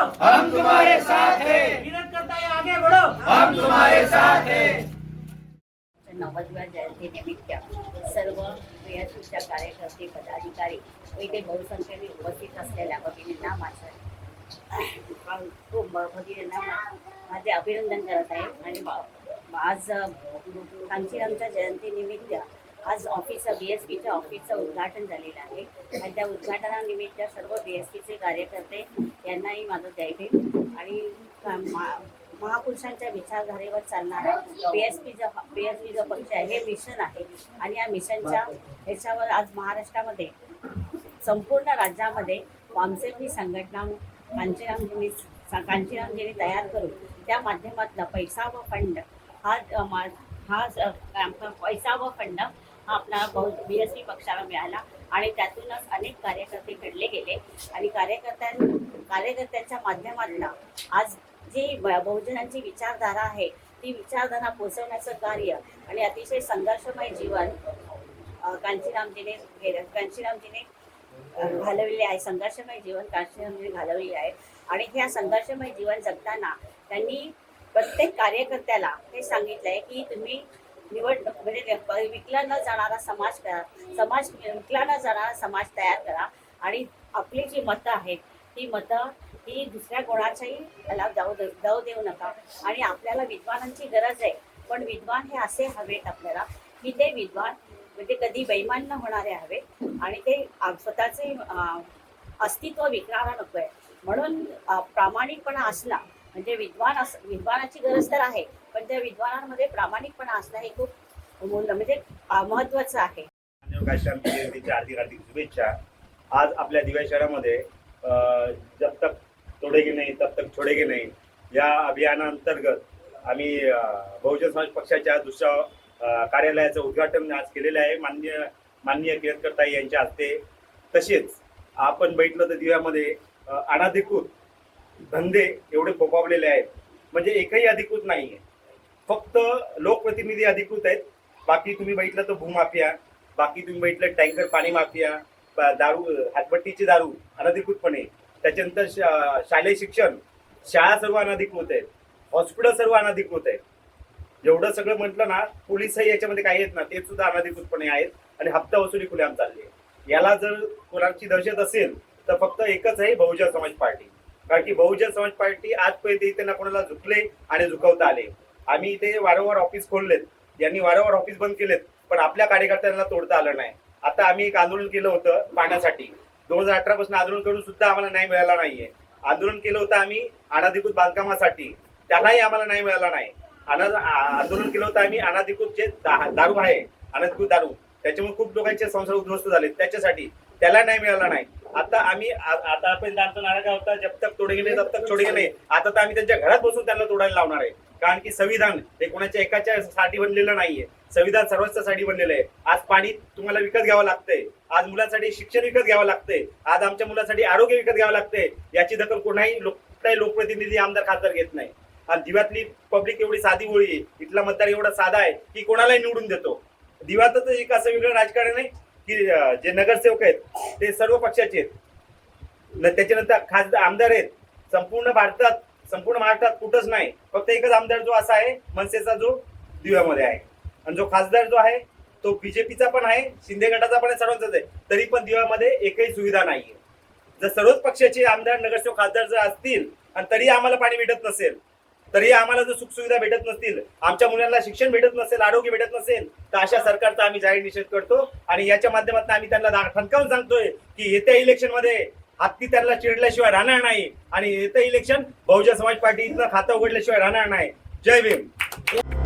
हम तुम्हारे साथ हैं। विरोध करता है आगे बढ़ो, हम तुम्हारे साथ हैं। 90व्या जयंतीनिमित्त सर्व बीएसपीच्या कार्यकर्ते पदाधिकारी व इथे बहुसंख्येने उपस्थित असलेल्या भगिनींना भगिनींना माझे अभिनंदन करत आहे। आणि आज कांचीरामच्या जयंतीनिमित्त आज बीएसपीच्या ऑफिसचं उद्घाटन झालेलं आहे आणि त्या उद्घाटनानिमित्त सर्व बीएसपीचे कार्यकर्ते यांनाही माझं जय भीम। आणि महापुरुषांच्या विचारधारेवर चालणारा बीएसपी जो पक्ष आहे हे मिशन आहे आणि या मिशनच्या ह्याच्यावर आज महाराष्ट्रामध्ये संपूर्ण राज्यामध्ये वामसेवकी संघटना कांचीरामजींनी तयार करून त्या माध्यमातून पैसा व फंड पैसा व फंड हा आपला बीएसपी पक्षाला मिळाला आणि त्यातूनच अनेक कार्यकर्ते घडले गेले आणि कार्यकर्त्यांच्या माध्यमातून आज जी बहुजनांची विचारधारा आहे ती विचारधारा पोचवण्याचं कार्य आणि अतिशय संघर्षमय जीवन कांचीरामजीने घालवलेले आहे। संघर्षमय जीवन कांचीरामजीने घालवलेले आहे आणि ह्या संघर्षमय जीवन जगताना त्यांनी प्रत्येक कार्यकर्त्याला हे सांगितलंय की तुम्ही म्हणजे विकला न जाणारा समाज करा, विकला न जाणारा समाज तयार करा आणि आपली जी मतं आहेत ती मतं ही दुसऱ्या कोणाच्याही त्याला जाऊ देऊ नका। आणि आपल्याला विद्वानांची गरज आहे, पण विद्वान हे असे हवेत आपल्याला की ते विद्वान म्हणजे कधी बेईमान न होणारे हवेत आणि ते स्वतःचे अस्तित्व विकणारा नको आहे। म्हणून प्रामाणिकपणा असला म्हणजे विद्वानाची गरज तर आहे, पण त्या विद्वानांमध्ये प्रामाणिकपणा असणं हे खूप म्हणजे महत्त्वाचं आहे। हार्दिक हार्दिक शुभेच्छा। आज आपल्या दिवा शहरामध्ये जब तक तोडेगे नहीं तब तक छोडेगे नहीं या अभियानांतर्गत आम्ही बहुजन समाज पक्षाच्या दुसऱ्या कार्यालयाचं उद्घाटन आज केलेलं आहे माननीय केळकरताई यांच्या हस्ते। तसेच आपण बघितलं तर दिव्यामध्ये अनाधिकृत धंदे एवढे फोफावलेले आहेत, म्हणजे एकही अधिकृत नाही आहे, फक्त लोकप्रतिनिधी अधिकृत आहेत। बाकी तुम्ही बघितलं तर भूमाफिया, बाकी तुम्ही बघितलं टँकर पाणी माफिया, दारू हातपट्टीची दारू अनधिकृतपणे, त्याच्यानंतर शालेय शिक्षण शाळा सर्व अनधिकृत आहेत, हॉस्पिटल सर्व अनधिकृत आहेत। जेवढं सगळं म्हटलं ना पोलीसही याच्यामध्ये काही आहेत ना ते सुद्धा अनधिकृतपणे आहेत आणि हप्ता वसुली खुलेआम चालली आहे। याला जर कोणाची दहशत असेल तर फक्त एकच आहे बहुजन समाज पार्टी, कारण की बहुजन समाज पार्टी आजपर्यंत इथे ना कोणाला झुकले आणि झुकवता आले। आम्ही इथे वारंवार ऑफिस खोललेत, यांनी वारंवार ऑफिस बंद केलेत, पण आपल्या कार्यकर्त्यांना तोडता आलं नाही। आता आम्ही एक आंदोलन केलं होतं पाण्यासाठी, 2018 पासून आंदोलन करून सुद्धा आम्हाला न्याय मिळाला नाहीये। आंदोलन केलं होतं आम्ही अनधिकृत बांधकामासाठी, त्यालाही आम्हाला न्याय मिळाला नाही। आंदोलन केलं होतं आम्ही अनधिकृत जे दारू आहे, अनधिकृत दारू, त्याच्यामुळे खूप लोकांचे संसार उद्ध्वस्त झाले, त्याच्यासाठी त्याला न्याय मिळाला नाही। आता आतापर्यंत आमचा नारा काय होता, जब तक तोडेगे नाही तब तक छोडेगे नाही। आता तर आम्ही त्यांच्या घरात बसून त्यांना तोडायला लावणार आहे, कारण की संविधान हे कोणाच्या एकाच्या साठी बनलेलं नाहीये, संविधान सर्वांसाठी बनलेलं आहे। आज पाणी तुम्हाला विकत घ्यावं लागतंय, आज मुलांसाठी शिक्षण विकत घ्यावं लागतंय, आज आमच्या मुलांसाठी आरोग्य विकत घ्यावं लागतंय। याची दखल कोणाही लोकप्रतिनिधी आमदार खासदार घेत नाही। आणि दिव्यातली पब्लिक एवढी साधी बोळी आहे, इथला मतदार एवढा साधा आहे की कोणालाही निवडून देतो। दिव्यातच एक असं वेगळं राजकारण आहे की जे नगरसेवक आहेत ते सर्व पक्षाचे आहेत, त्याच्यानंतर खासदार आमदार आहेत संपूर्ण भारतात, संपूर्ण महाराष्ट्रात कुठंच नाही, फक्त एकच आमदार जो असा आहे मनसेचा जो दिव्यामध्ये आहे, आणि जो खासदार जो आहे तो बीजेपीचा पण आहे, शिंदे गटाचा पण आहे, सर्वांचाच आहे, तरी पण दिव्यामध्ये एकही सुविधा नाहीये। जर सर्वच पक्षाचे आमदार नगरसेवक खासदार जर असतील आणि तरी आम्हाला पाणी भेटत नसेल, तरी आम्हाला जर सुखसुविधा भेटत नसतील, आमच्या मुलांना शिक्षण भेटत नसेल, आरोग्य भेटत नसेल, तर अशा सरकारचा आम्ही जाहीर निषेध करतो। आणि याच्या माध्यमातून आम्ही त्यांना ठणकावून सांगतोय की येत्या इलेक्शन मध्ये हत्ती त्यांना चिरडल्याशिवाय राहणार नाही आणि येत्या इलेक्शन बहुजन समाज पार्टी इथलं खातं उघडल्याशिवाय राहणार नाही। जय भीम।